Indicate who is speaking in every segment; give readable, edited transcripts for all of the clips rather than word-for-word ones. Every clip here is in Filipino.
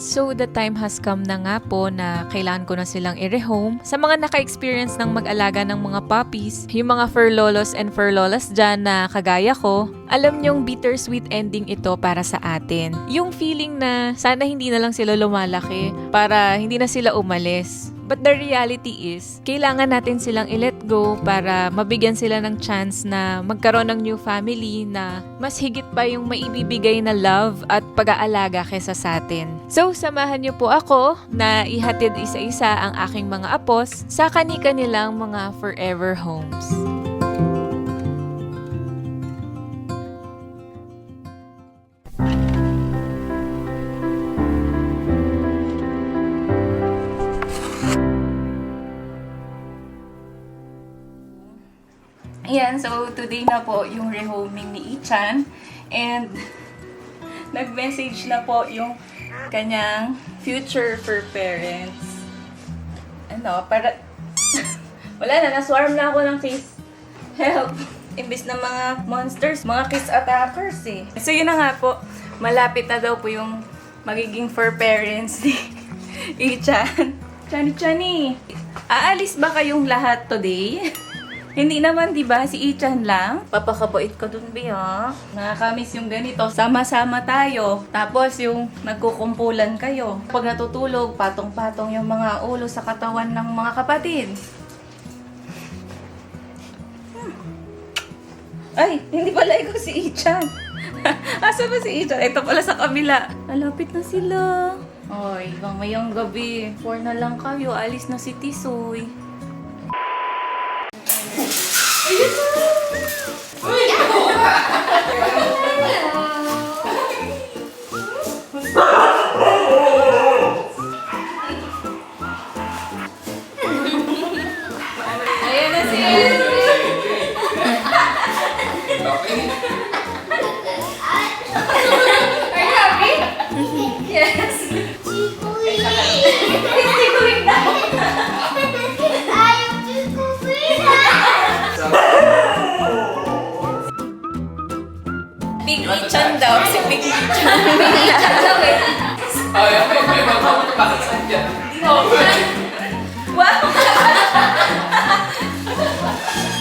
Speaker 1: So the time has come na nga po na kailangan ko na silang i-rehome. Sa mga naka-experience ng mag-alaga ng mga puppies, yung mga fur lolos and fur lolas dyan na kagaya ko, alam nyong bittersweet ending ito para sa atin. Yung feeling na sana hindi na lang sila lumalaki para hindi na sila umalis. But the reality is, kailangan natin silang i-let go para mabigyan sila ng chance na magkaroon ng new family na mas higit pa yung maibibigay na love at pag-aalaga kesa sa atin. So, samahan niyo po ako na ihatid isa-isa ang aking mga apos sa kani-kanilang mga forever homes.
Speaker 2: Ayan, so today na po yung rehoming ni Ichan and nag-message na po yung kanyang future fur parents. Para wala na, naswarm na ako ng kiss. Help! Imbis na mga monsters, mga kiss attackers eh. So yun na nga po, malapit na daw po yung magiging fur parents ni Ichan. Chani, aalis ba kayong lahat today? Hindi naman, di ba? Si Ichan lang. Papakabait ka dun, Bea. Nakakamiss yung ganito. Sama-sama tayo. Tapos yung nagkukumpulan kayo. Pag natutulog, patong-patong yung mga ulo sa katawan ng mga kapatid. Ay, hindi pala ikaw si Ichan. Asa ba si Ichan? Ito pala sa kabila. Malapit na sila. Ay, mamayang gabi. 4 na lang kayo. Alis na si Tisoy. Ayun na! Ayan na si Are you happy? Yes! Chikuy! Chikuy na! Ayaw chikuy na! Big Ichan daw, si Big Ichan. Big Ichan daw eh.
Speaker 3: Ay, may magpapot pa sa dyan.
Speaker 2: Wow!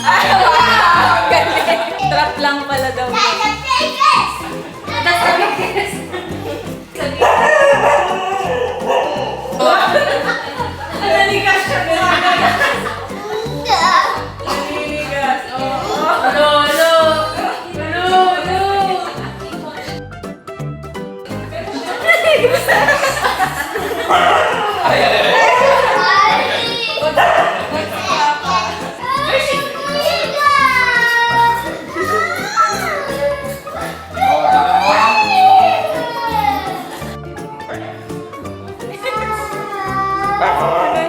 Speaker 2: Ay, wow! Galing! Trap lang pala daw yun. That's the biggest! Naliligas siya, naliligas! Naliligas! No!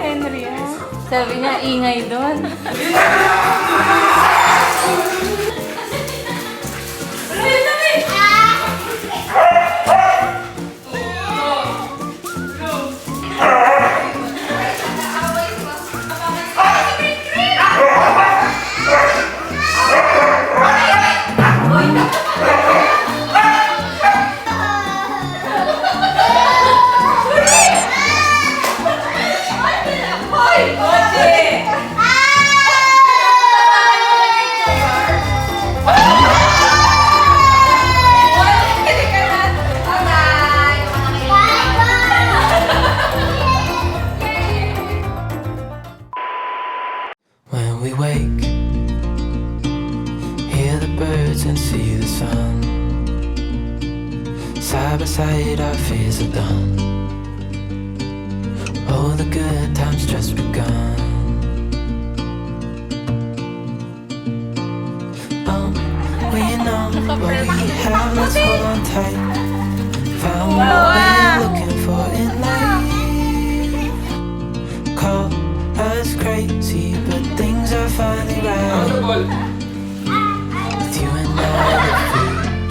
Speaker 2: Henry, sabi niya, ingay doon.
Speaker 4: When we wake, hear the birds and see the sun. Side by side our fears are done. Oh, the good times just begun. We know what we have, let's hold on tight. Found what we're looking for in life. Call us crazy, but things are finally right. With you and I, the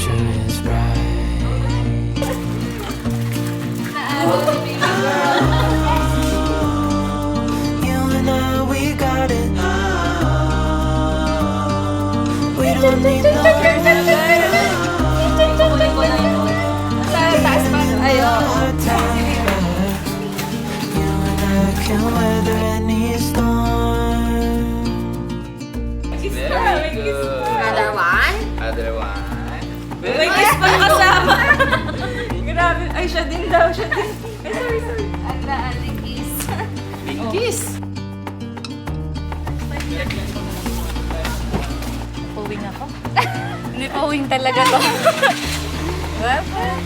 Speaker 4: future is bright. You and I, we got it. We don't need no
Speaker 2: Taas pa. Ayun.
Speaker 4: hard time.
Speaker 2: akin. Ay, siya din daw. Siya din. Ay, sorry.
Speaker 5: Ala, aligis.
Speaker 3: Kiss!
Speaker 2: Puwing ako? Hindi puwing talaga to. Bye-bye.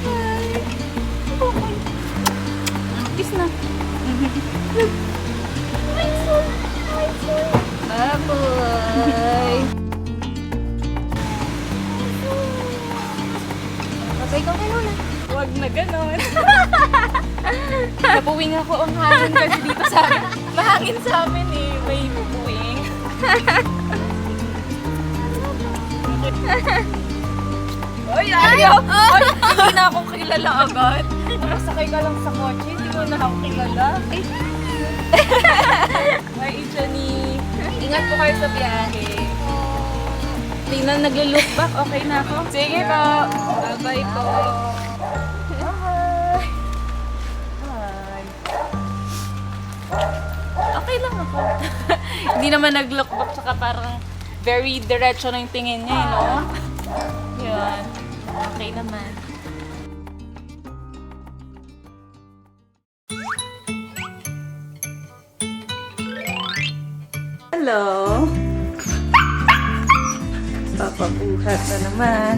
Speaker 2: Kiss na.
Speaker 5: Bye-bye. Babay ko kay Lola.
Speaker 2: Huwag na ganon. Napuwing ako ang hangin kasi dito sa amin. Mahangin sa amin eh. May puwing. Oy, ayaw! Oy, hindi na ako kilala agad. Nakasakay ka lang sa kotse, hindi mo na ako kilala. Bye, Ichani. Ingat po kayo sa biyahe. Tingnan, naglo-look back. Okay na ako? Sige po. Bye-bye po. Bye. Bye. Okay lang ako. Hindi naman nag-look back, tsaka parang very diretso na yung tingin niya, no? Yun. Okay naman. Hello. Papabuhat na naman.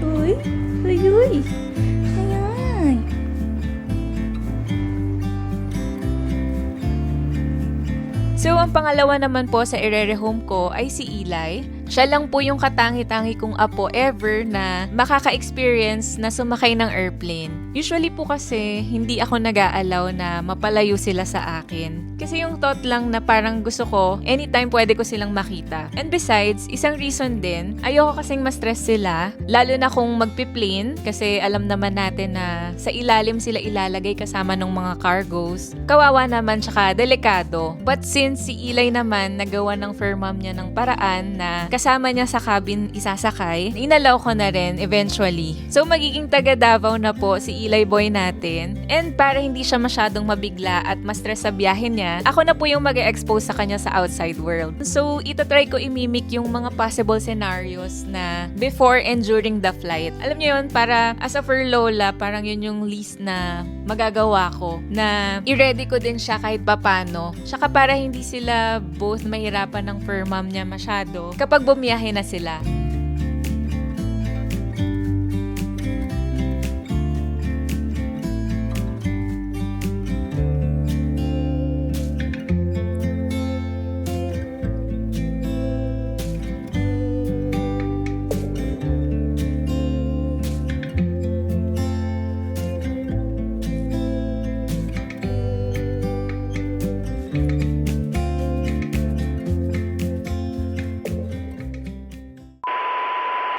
Speaker 2: Uy, uy, uy. Ayan.
Speaker 1: So, ang pangalawa naman po sa irere-home ko ay si Eli. Siya lang po yung katangi-tangi kong apo ever na makaka-experience na sumakay ng airplane. Usually po kasi, hindi ako nag-aalaw na mapalayo sila sa akin. Kasi yung thought lang na parang gusto ko, anytime pwede ko silang makita. And besides, isang reason din, ayoko kasing ma-stress sila, lalo na kung magpi-plane, kasi alam naman natin na sa ilalim sila ilalagay kasama ng mga cargos. Kawawa naman, tsaka delikado. But since si Eli naman nagawa ng fur mom niya ng paraan na kasama niya sa cabin isasakay, inalaw ko na rin eventually. So magiging taga Davao na po si Eli boy natin. And para hindi siya masyadong mabigla at ma-stress sa biyahe niya, ako na po yung mag-expose sa kanya sa outside world. So itatry ko imimik yung mga possible scenarios na before and during the flight. Alam niyo yun, para as a fur lola, parang yun yung least na magagawa ko, na i-ready ko din siya kahit papano. Tsaka para hindi sila both mahirapan ng fur mom niya masyado kapag bumiyahe na sila.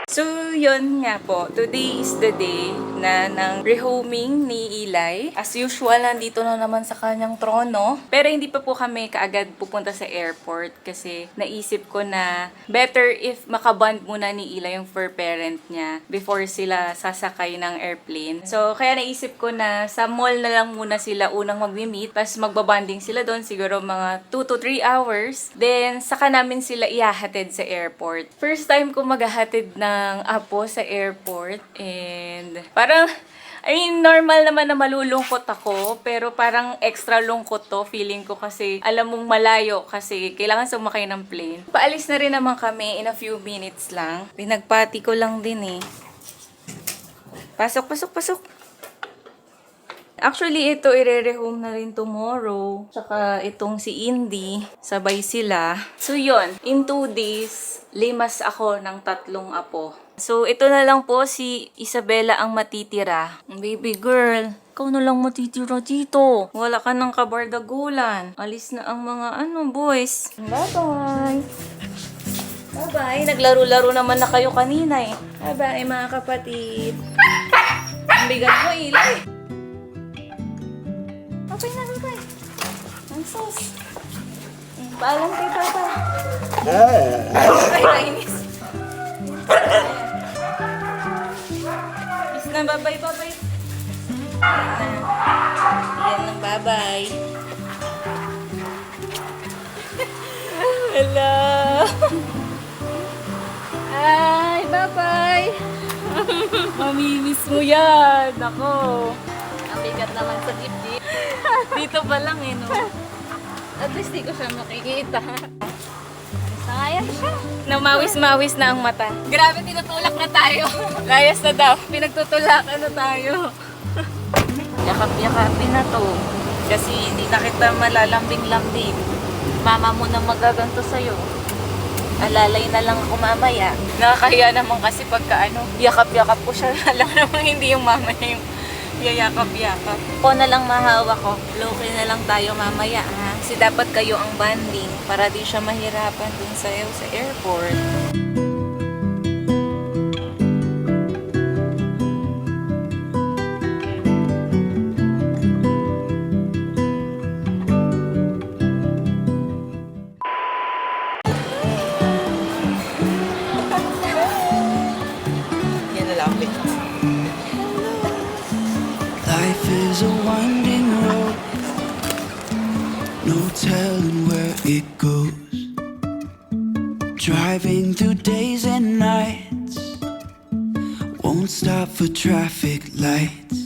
Speaker 2: So, yun nga po. Today is the day na ng rehoming ni Eli. As usual, nandito na naman sa kanyang trono. Pero hindi pa po kami kaagad pupunta sa airport kasi naisip ko na better if makabond muna ni Eli yung fur parent niya before sila sasakay ng airplane. So, kaya naisip ko na sa mall na lang muna sila unang mag-meet. Tapos magbabanding sila doon siguro mga 2 to 3 hours. Then, saka namin sila ihahatid sa airport. First time ko maghahatid ng apo sa airport. And parang, I mean, normal naman na malulungkot ako, pero parang extra lungkot to, feeling ko kasi alam mong malayo kasi kailangan sumakay ng plane. Paalis na rin naman kami in a few minutes lang. Pinagpati ko lang din eh. Pasok, pasok, pasok. Actually, ito irere-home na rin tomorrow. Tsaka itong si Indy, sabay sila. So yun, in 2 days, limas ako ng 3 apo. So, ito na lang po si Isabella ang matitira. Baby girl, ikaw na lang matitira dito. Wala ka ng kabardagulan. Alis na ang mga boys. Bye-bye. Bye-bye. Naglaro-laro naman na kayo kanina eh. Bye-bye mga kapatid. Ang bigat mo, Eli. Okay na, bye-bye. Ang sus. Paalam kay Papa. Ay, nainis. Is na, bye-bye, bye-bye. Yan na. Yan na, bye-bye. Hello!
Speaker 5: Ay, bye-bye!
Speaker 2: Mamimiss mo yan! Ako!
Speaker 5: Ang bigat naman sa dibdib.
Speaker 2: Dito pa lang eh, no?
Speaker 5: At least di ko siya makikita. Sayang siya.
Speaker 2: Namawis-mawis na ang mata.
Speaker 5: Grabe, tinutulak na tayo.
Speaker 2: Layas na daw. Pinagtutulakan na tayo. Yakap-yakapin na to. Kasi hindi na kita malalambing-lambing. Mama mo na magaganto sa'yo. Alalay na lang ako mamaya. Nakakahiya naman kasi pagka yakap-yakap ko siya. Alam naman hindi yung mama niya yung yayakap-yakap. Ako na lang mahawa ko. Low-key na lang tayo mamaya, ha? Kasi dapat kayo ang banding para di siya mahirapan dun sa'yo sa airport. Yan na lang.
Speaker 4: Life is a winding road, no telling where it goes. Driving through days and nights, won't stop for traffic lights.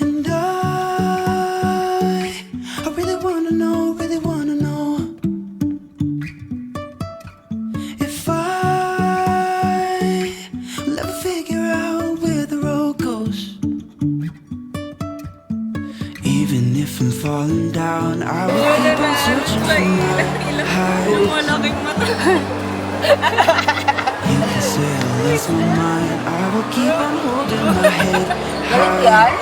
Speaker 4: And I really wanna know if I will ever figure out where the road goes. Even if I'm falling down, I will keep on searching for my heights.
Speaker 2: Malaking mata.
Speaker 4: You can say I lost my mind, I will keep on holding my head high.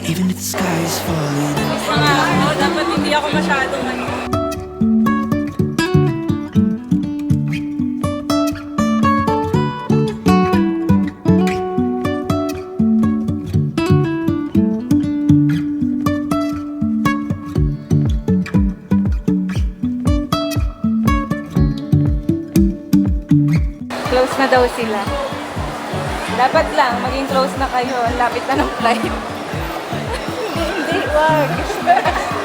Speaker 4: Even if the sky is falling.
Speaker 2: Mga dapat hindi ako masyadong Close na daw sila. Dapat lang, maging close na kayo. Ang lapit na ng flight. Hindi, wag.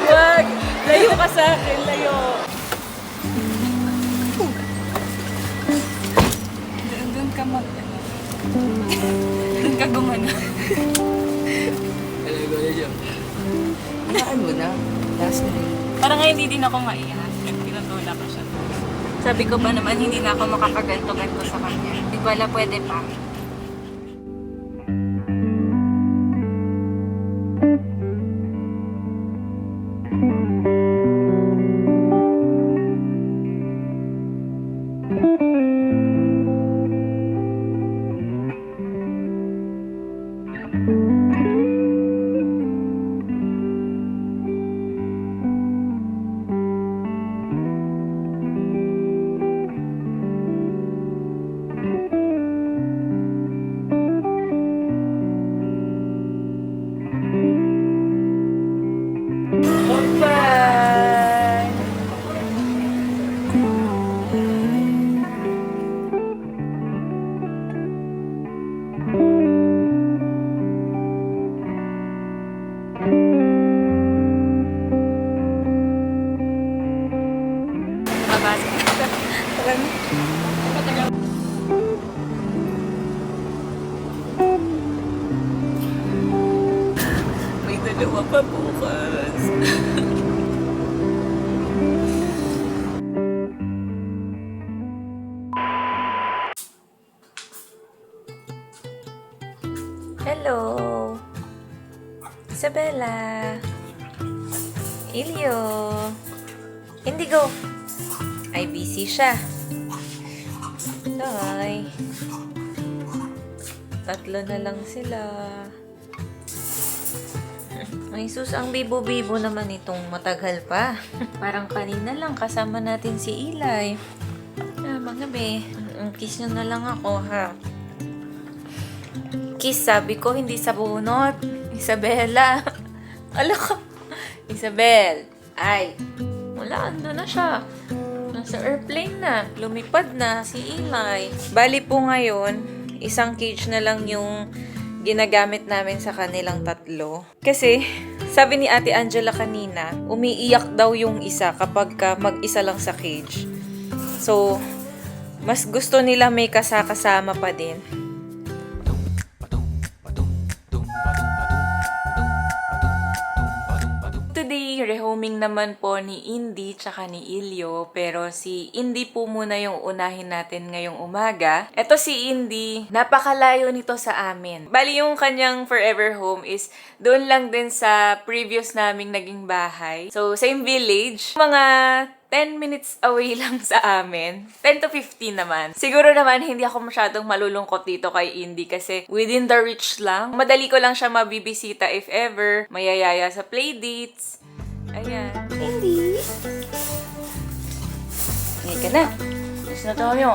Speaker 2: Wag. Layo ka sa akin, layo. Doon ka mag... Doon ka gumano.
Speaker 3: Ilaan mo na. Last na rin.
Speaker 2: Parang nga hindi din ako maiyak. Pinutula ko siya. Sabi ko ba naman, hindi na ako makakaganto-ganto sa kanya. Hindi wala pwede pa. Bye! May dalawa pa bukas. Hello! Isabella! Ilio! Indigo! Ay, busy siya. Day. Tatlo na lang sila. Ay, sus, ang bibo-bibo naman itong matagal pa. Parang kanina lang kasama natin si Eli. Mga be, kiss nyo na lang ako, ha? Kiss, sabi ko, hindi sa bunot. Isabella. Ala ka. Isabel. Ay. Wala, ando na siya. Nasa airplane na. Lumipad na si Eli. Bali po ngayon, isang cage na lang yung ginagamit namin sa kanilang tatlo. Kasi,
Speaker 1: Sabi ni Ate Angela kanina, umiiyak daw yung isa kapag mag-isa lang sa cage. So, mas gusto nila may kasama pa din. Today, rehoming naman po ni Indy tsaka ni Ilyo, pero si Indy po muna yung unahin natin ngayong umaga. Ito si Indy, napakalayo nito sa amin. Bali yung kanyang forever home is doon lang din sa previous naming naging bahay. So, same village. Mga 10 minutes away lang sa amin. 10 to 15 naman. Siguro naman, hindi ako masyadong malulungkot dito kay Indy kasi within the reach lang. Madali ko lang siya mabibisita if ever. Mayayaya sa playdates. Ayan. Indy! Ngayon ka na. Gusto na tayo.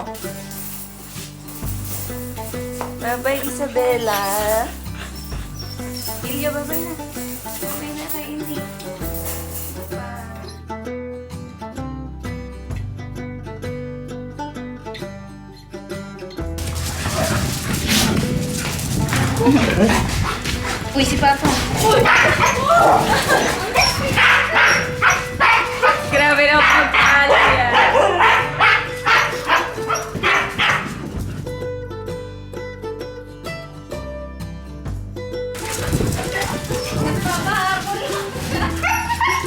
Speaker 1: Bye-bye, Isabella. Ilya, bye-bye na. Bye-bye na kay Indy.
Speaker 5: Uy, si Papa.
Speaker 1: Grabe na pagkala yan.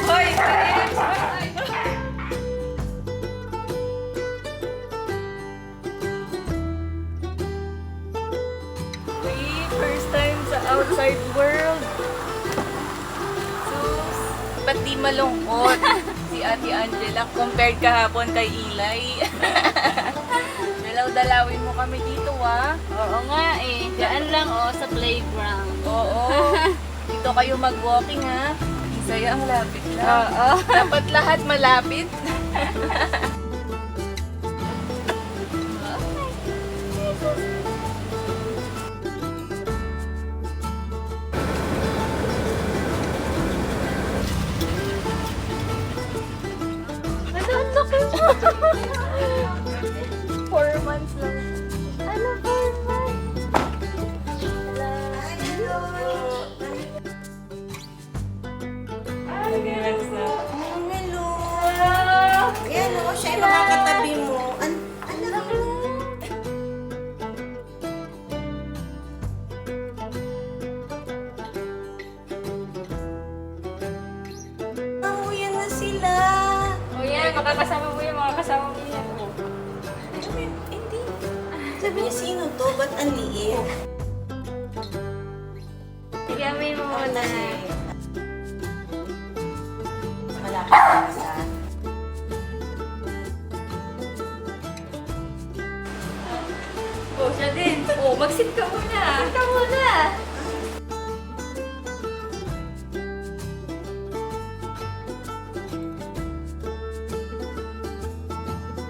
Speaker 1: Hoy, first time sa outside world. Sus, ba't di malungkot si Ate Angela compared kahapon kay Eli? Dalaw-dalawin mo kami dito, ah.
Speaker 5: Oo nga eh. Diyan lang sa playground.
Speaker 1: Oo. Dito kayo mag-walking, ha? Saya, ang lapit lang.
Speaker 5: Oo.
Speaker 1: Dapat lahat malapit.
Speaker 5: Ang laki mo.
Speaker 1: 4 months lang.
Speaker 5: Ano, 4 months?
Speaker 1: Nag-relax na.
Speaker 6: Hello! Yan o, siya yung makakatabi mo. Ano? Oh, yan na sila.
Speaker 5: O yan, makakasama mo yung mga kasama mo yan.
Speaker 6: Hindi. Sabi niya, sino to? Ba't ang liit?
Speaker 5: Igamin mo muna.
Speaker 6: Malapit na sa...
Speaker 5: O, siya din. O, mag-sit ka muna. Sit ka muna.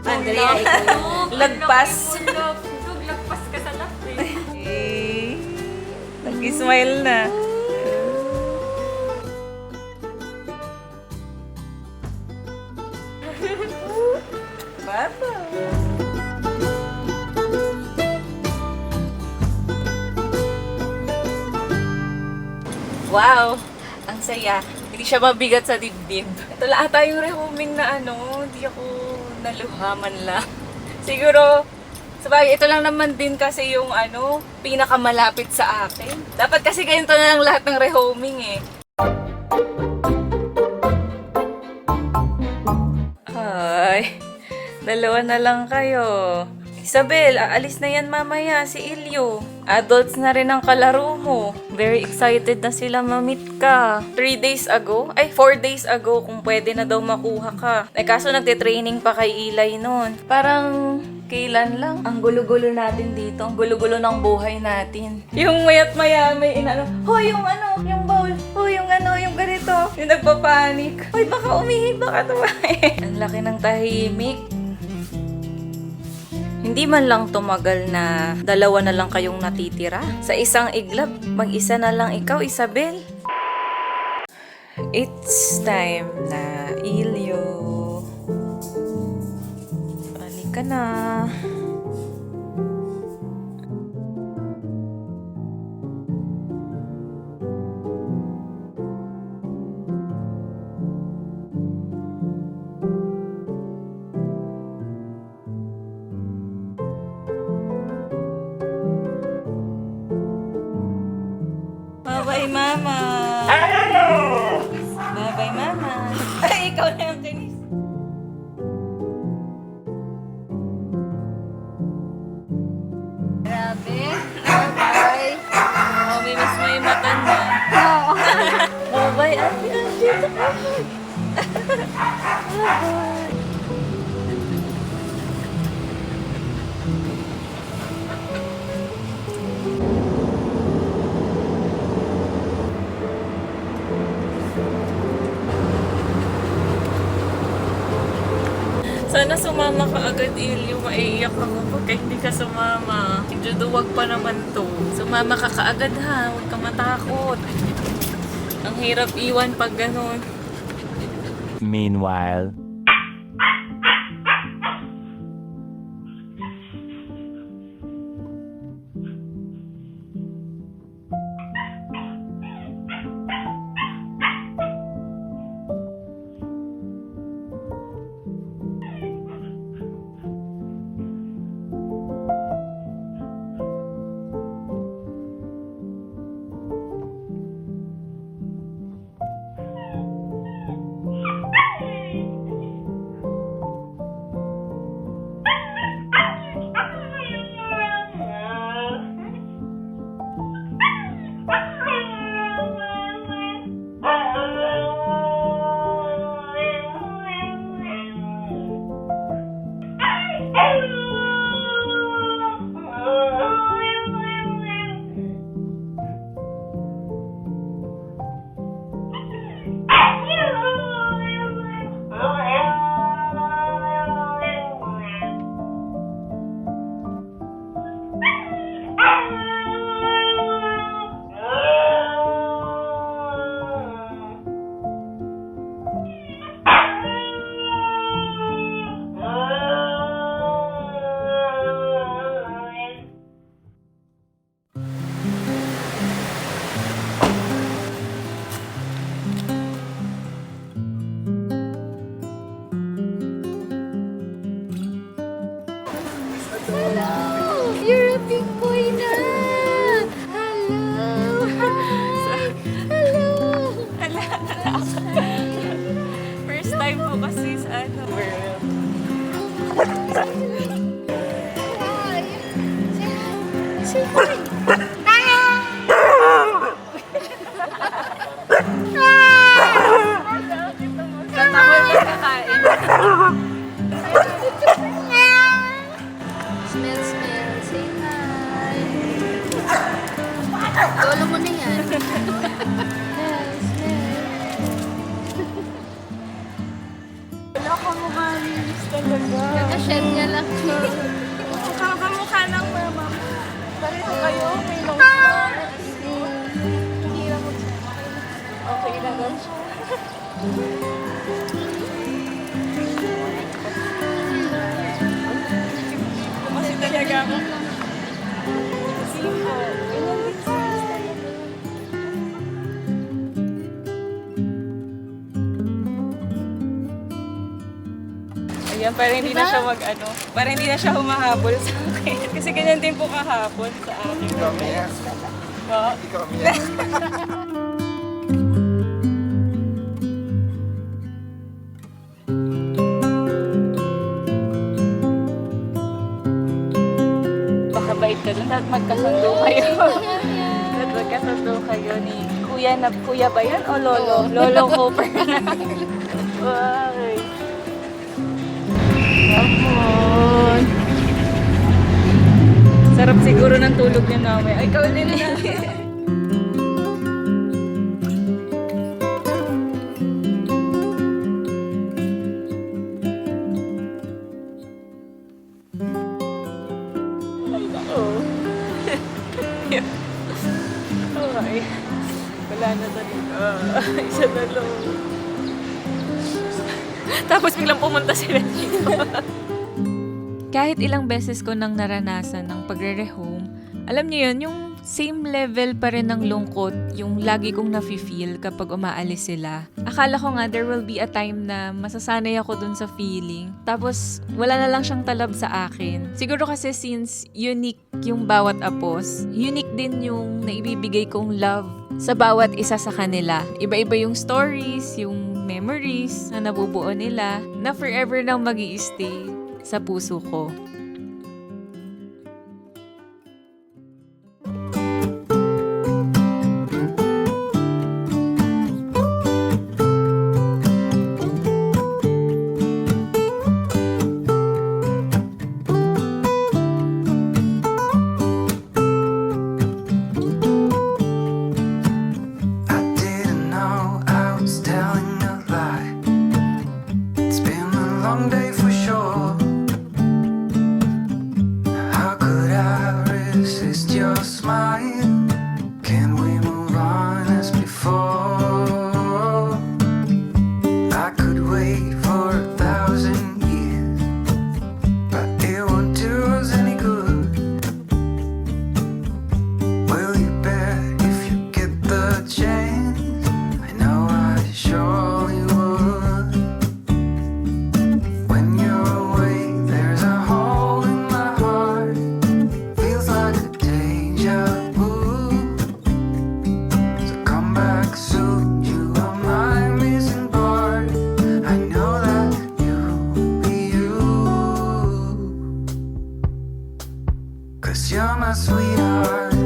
Speaker 6: Andrea, ikaw.
Speaker 1: Lagpas.
Speaker 5: Lagpas ka sa lapit.
Speaker 1: Eh, nag-smile na. Baba. Wow! Ang saya. Hindi siya mabigat sa dibdib. Ito lang ata yung rehoming na hindi ako naluhaman lang. Siguro, sabagay, ito lang naman din kasi yung pinakamalapit sa akin. Dapat kasi ganito na lang lahat ng rehoming eh. Ay, dalawa na lang kayo. Isabel, aalis na yan mamaya si Ilyo. Adults na rin ang kalaro mo. Very excited na sila ma-meet ka. 4 days ago kung pwede na daw makuha ka. Kaso nagte-training pa kay Eli noon. Parang kailan lang. Ang gulo-gulo natin dito. Ang gulo-gulo ng buhay natin. Yung mayat maya may hoy yung yung bowl. Hoy yung yung ganito. Yung nagpapanik. Hoy baka umihi, baka tumae. Ang laki ng tahimik. Hindi man lang tumagal na 2 na lang kayong natitira. Sa isang iglap, mag-isa na lang ikaw, Isabel. It's time na, Ilyo. Balik ka na.
Speaker 2: Sana sumama ka agad, Ilyo. Maiiyak ako pagka hindi ka sumama. Juduwag pa naman to. Sumama ka kaagad ha. Huwag ka matakot. Ang hirap iwan pag ganun.
Speaker 7: Meanwhile.
Speaker 5: You're a big boy na! Hello! Hi! Hello!
Speaker 2: First time po kasi sa ano.
Speaker 5: Hi! Say hi!
Speaker 2: Tatakot na kakain.
Speaker 5: Smell, smell. Say hi! Lolo mo na yan. Smell, smell.
Speaker 2: Wala ka mukha nilis talaga.
Speaker 5: Kaka-shed niya lang.
Speaker 2: Kamukha ng mama mo. Pareho kayo. Okay lang siya. Hindi na okay na daw siya. Kasi talaga ako. Ayan, para hindi na siya mag-ano, para hindi na siya humahabol sa akin. Kasi ganyan din po kahapon sa akin. No? Baka bait ka dun at magkasundo kayo. At magkasundo kayo ni Kuya ba yan o Lolo? Lolo Cooper. Wow. Hapon. Sarap siguro ng tulog niya namin. Ay, ikaw din na. Okay. Wala na talaga. Isa na lang. Tapos biglang pumunta sila dito.
Speaker 1: Kahit ilang beses ko nang naranasan ng pagre-rehome, alam niyo yun, yung same level pa rin ng lungkot yung lagi kong nafe-feel kapag umaalis sila. Akala ko nga there will be a time na masasanay ako dun sa feeling. Tapos wala na lang siyang talab sa akin. Siguro kasi since unique yung bawat apos, unique din yung naibibigay kong love sa bawat isa sa kanila. Iba-iba yung stories, yung memories na nabubuo nila na forever nang mag-i-stay sa puso ko.
Speaker 4: someday for sure. How could I resist your smile? Can we move on as before? I could wait for 1,000 years, but it won't do us any good. Will you bet if you get the chance? I know I surely would. When you're away, there's a hole in my heart. Feels like a deja vu. So come back soon, you are my missing part. I know that you'll be you, 'cause you're my sweetheart.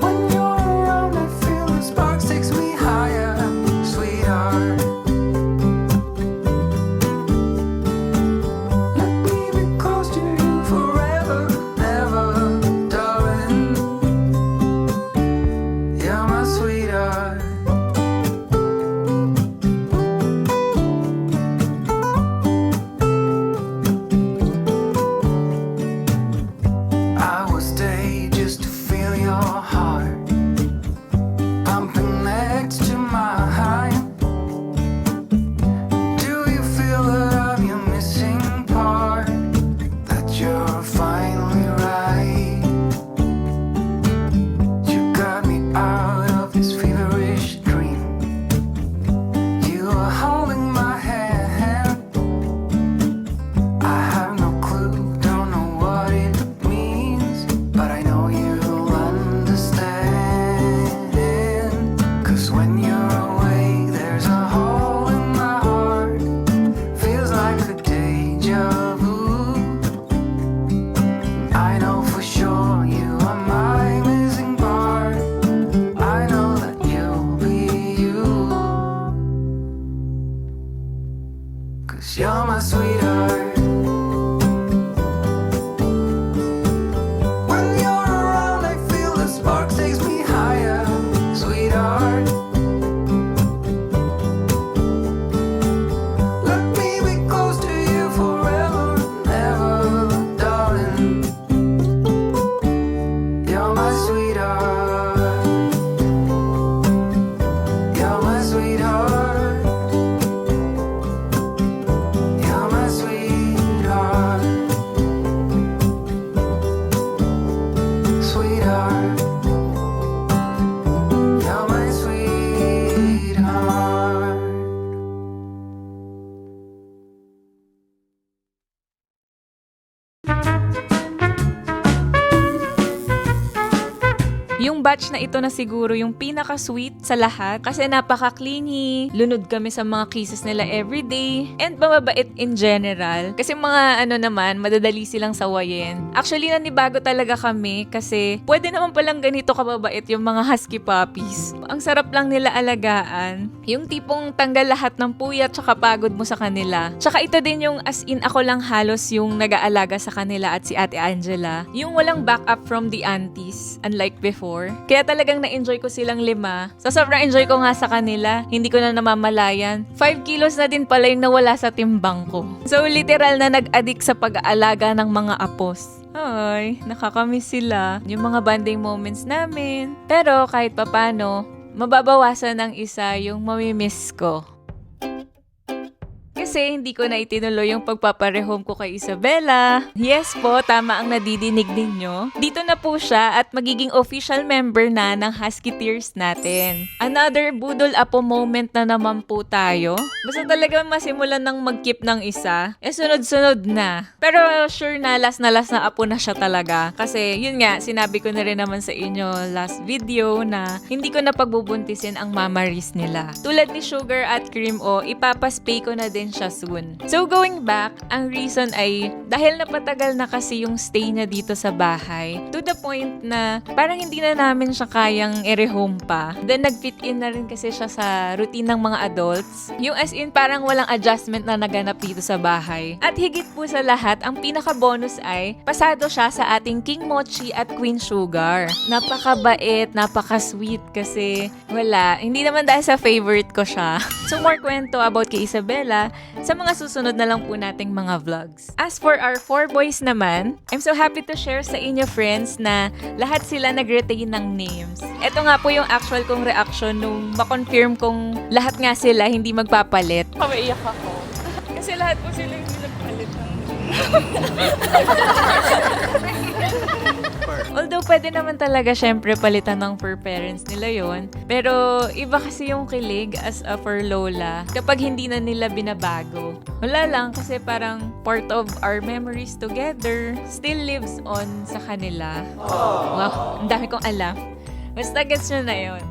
Speaker 4: When you're around, I feel the sparks takes me higher, sweetheart. Let me be close to you forever, never, darling. You're my sweetheart. I will stay just to feel your heart pumping next to mine. Do you feel that I'm your missing part? That you're finally right? You got me out of this feverish dream. You are holding my hand. I have no clue, don't know what it means, but I know you'll understand. 'Cause when you're away, there's a hole in my heart. Feels like a deja vu. I know for sure you are my missing part. I know that you'll be you, 'cause you're my sweetheart. When you're around, I feel the sparks takes me higher, sweetheart. Let me be close to you forever, never, darling. You're my sweetheart. You're my sweetheart. You're my sweetheart. Sweetheart. You're my sweetheart.
Speaker 1: Yung batch na ito na siguro yung pinaka-sweet sa lahat kasi napaka-clingy, lunod kami sa mga kisses nila everyday, and mababait in general. Kasi mga naman, madadali silang sawayin. Actually, nanibago talaga kami kasi pwede naman palang ganito kababait yung mga husky puppies. Ang sarap lang nila alagaan. Yung tipong tanggal lahat ng puyat tsaka pagod mo sa kanila. Tsaka ito din yung as in ako lang halos yung nag-aalaga sa kanila at si Ate Angela. Yung walang backup from the aunties, unlike before. Kaya talagang na-enjoy ko silang 5. So sobrang enjoy ko nga sa kanila. Hindi ko na namamalayan. 5 kilos na din pala yung nawala sa timbang ko. So literal na nag-addict sa pag-aalaga ng mga apos. Ay, nakakamiss sila. Yung mga bonding moments namin. Pero kahit papano, mababawasan ng isa yung mamimiss ko. Kasi hindi ko na itinuloy yung pagpaparehome ko kay Isabella. Yes po, tama ang nadidinig ninyo. Dito na po siya at magiging official member na ng Husky Tears natin. Another budol apo moment na naman po tayo. Basta talaga masimulan ng mag-keep ng isa, sunod-sunod na. Pero sure na last na apo na siya talaga. Kasi yun nga, sinabi ko na rin naman sa inyo last video na hindi ko na pagbubuntisin ang mama Riz nila. Tulad ni Sugar at Cream ipapaspay ko na din siya soon. So going back, ang reason ay dahil napatagal na kasi yung stay niya dito sa bahay, to the point na parang hindi na namin siya kayang i-rehome pa. Then nag-fit in na rin kasi siya sa routine ng mga adults. Yung as in parang walang adjustment na naganap dito sa bahay. At higit po sa lahat, ang pinaka-bonus ay pasado siya sa ating King Mochi at Queen Sugar. Napakabait, napaka-sweet kasi hindi naman dahil sa favorite ko siya. So more kwento about kay Isabela sa mga susunod na lang po nating mga vlogs. As for our 4 boys naman, I'm so happy to share sa inyo friends na lahat sila nag-retain ng names. Ito nga po yung actual kong reaction nung ma-confirm kong lahat nga sila hindi magpapalit.
Speaker 2: Pamaiyak ako. Kasi lahat po sila hindi nagpalit ng
Speaker 1: Although pwede naman talaga syempre palitan ng fur parents nila yon. Pero iba kasi yung kilig as a fur lola kapag hindi na nila binabago. Wala lang kasi parang part of our memories together still lives on sa kanila. Wow, ang dami kong alam. Basta gets nyo na yun.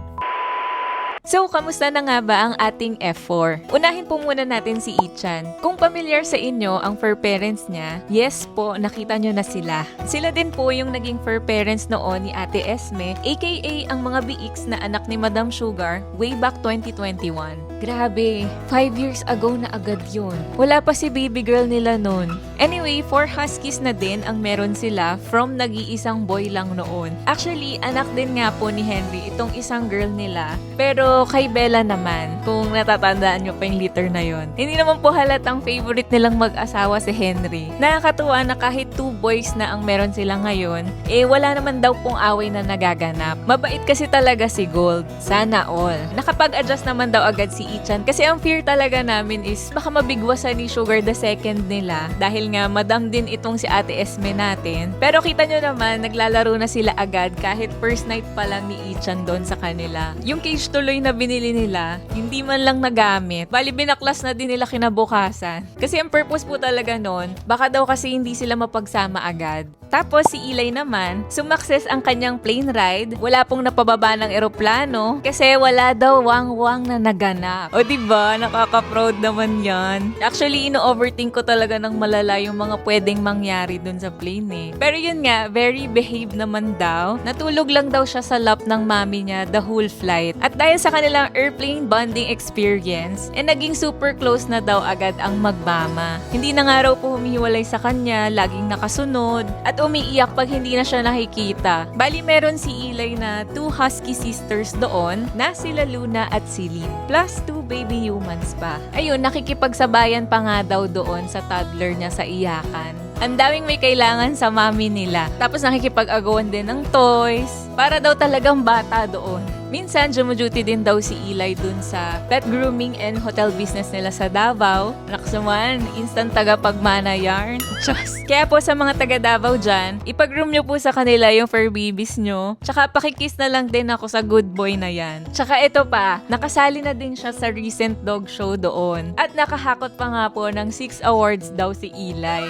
Speaker 1: So, kamusta na nga ba ang ating F4? Unahin po muna natin si Ichan. Kung familiar sa inyo ang fur parents niya, yes po, nakita nyo na sila. Sila din po yung naging fur parents noon ni Ate Esme, aka ang mga BX na anak ni Madam Sugar, way back 2021. Grabe, 5 years ago na agad yun. Wala pa si baby girl nila noon. Anyway, 4 huskies na din ang meron sila from nag-iisang boy lang noon. Actually, anak din nga po ni Henry itong isang girl nila. Pero kay Bella naman, kung natatandaan nyo pa yung liter na yon. Hindi naman po halatang favorite nilang mag-asawa si Henry. Nakakatuwa na kahit 2 boys na ang meron sila ngayon, wala naman daw pong away na nagaganap. Mabait kasi talaga si Gold. Sana all. Nakapag-adjust naman daw agad si Ichan kasi ang fear talaga namin is baka mabigwasan ni Sugar the second nila dahil nga madam din itong si Ate Esme natin. Pero kita nyo naman, naglalaro na sila agad kahit first night pa lang ni Ichan doon sa kanila. Yung cage tuloy na binili nila, hindi man lang nagamit. Bali, binaklas na din nila kinabukasan. Kasi ang purpose po talaga nun, baka daw kasi hindi sila mapagsama agad. Tapos si Eli naman, sumakses ang kanyang plane ride. Wala pong napababa ng eroplano kasi wala daw wang-wang na naganap. O diba, nakaka-proud naman yan. Actually, ino-overthink ko talaga ng malala yung mga pwedeng mangyari dun sa plane eh. Pero yun nga, very behave naman daw. Natulog lang daw siya sa lap ng mami niya the whole flight. At dahil sa kanilang airplane bonding experience, naging super close na daw agad ang magmama. Hindi na nga raw po humihiwalay sa kanya, laging nakasunod, at umiiyak pag hindi na siya nakikita. Bali, meron si Eli na 2 husky sisters doon na sila Luna at Celine. Plus 2 baby humans pa. Ayun, nakikipagsabayan pa nga daw doon sa toddler niya sa iyakan. Ang daming may kailangan sa mami nila. Tapos nakikipag-agawan din ng toys. Para daw talagang bata doon. Minsan, jumuduty din daw si Eli dun sa pet grooming and hotel business nila sa Davao. Nakasuman, instant tagapagmana yarn. Just. Kaya po sa mga taga Davao dyan, ipag-groom nyo po sa kanila yung fur babies nyo. Tsaka pakikiss na lang din ako sa good boy na yan. Tsaka ito pa, nakasali na din siya sa recent dog show doon. At nakahakot pa nga po ng 6 awards daw si Eli.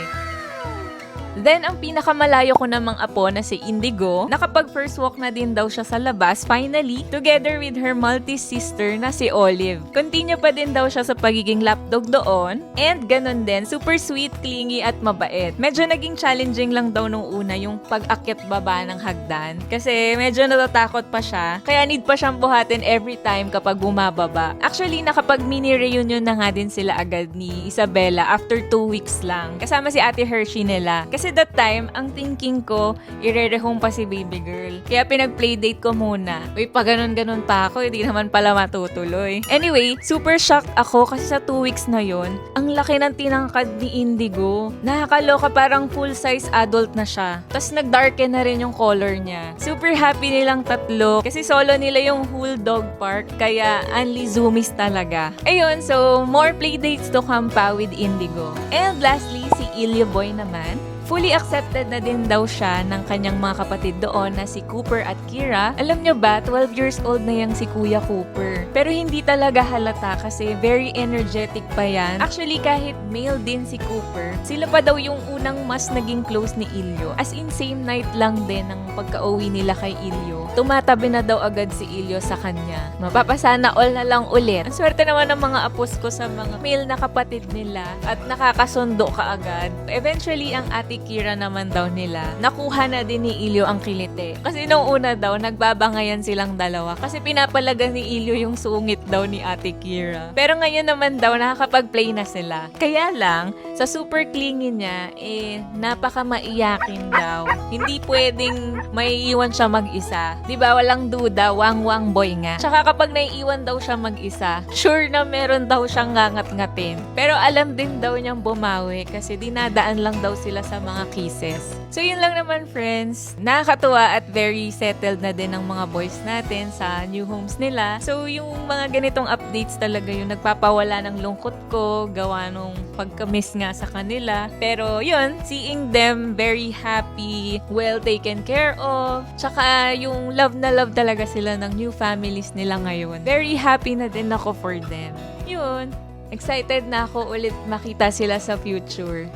Speaker 1: Then, ang pinakamalayo ko namang apo na si Indigo, nakapag-first walk na din daw siya sa labas, finally, together with her multi-sister na si Olive. Continue pa din daw siya sa pagiging lapdog doon, and ganun din, super sweet, clingy at mabait. Medyo naging challenging lang daw nung una yung pag-akyat baba ng hagdan, kasi medyo natatakot pa siya, kaya need pa siyang buhatin every time kapag bumababa. Actually, nakapag mini-reunion na nga din sila agad ni Isabela after 2 weeks lang, kasama si Ate Hershey nila. Kasi that time, ang thinking ko, ire-rehome pa si baby girl. Kaya pinag-playdate ko muna. Uy, pa ganun-ganun pa ako, hindi naman pala matutuloy. Anyway, super shocked ako kasi sa 2 weeks na yon, ang laki ng tinangkad ni Indigo. Nakakaloka, parang full-size adult na siya. Tapos nag-darken na rin yung color niya. Super happy nilang tatlo kasi solo nila yung whole dog park, kaya only zoomies talaga. Ayun, so more playdates to come pa with Indigo. And lastly, si Ilya Boy naman. Fully accepted na din daw siya ng kanyang mga kapatid doon na si Cooper at Kira. Alam nyo ba, 12 years old na yung si Kuya Cooper. Pero hindi talaga halata kasi very energetic pa yan. Actually, kahit male din si Cooper, sila pa daw yung unang mas naging close ni Ilyo. As in, same night lang din ng pagka-uwi nila kay Ilyo. Tumatabi na daw agad si Ilyo sa kanya. Mapapasana all na lang ulit. Ang swerte naman ng mga apos ko sa mga male na kapatid nila at nakakasundo ka agad. Eventually, ang ate Kira naman daw nila, nakuha na din ni Ilyo ang kilite. Kasi nung una daw, nagbabangayan silang dalawa. Kasi pinapalaga ni Ilyo yung sungit daw ni ate Kira. Pero ngayon naman daw, nakakapag-play na sila. Kaya lang, sa super clingy niya, napaka-maiyakin daw. Hindi pwedeng maiiwan siya mag-isa. Diba, walang duda, wang-wang boy nga. Tsaka kapag naiiwan daw siya mag-isa, sure na meron daw siyang ngangat-ngatin. Pero alam din daw niyang bumawi kasi dinadaan lang daw sila sa mga kisses. So yun lang naman friends, nakakatuwa at very settled na din ang mga boys natin sa new homes nila. So yung mga ganitong updates talaga yung nagpapawala ng lungkot ko, gawa nung pagka-miss nga sa kanila. Pero yun, seeing them very happy, well taken care of, tsaka yung love na love talaga sila ng new families nila ngayon. Very happy na din ako for them. Yun, excited na ako ulit makita sila sa future.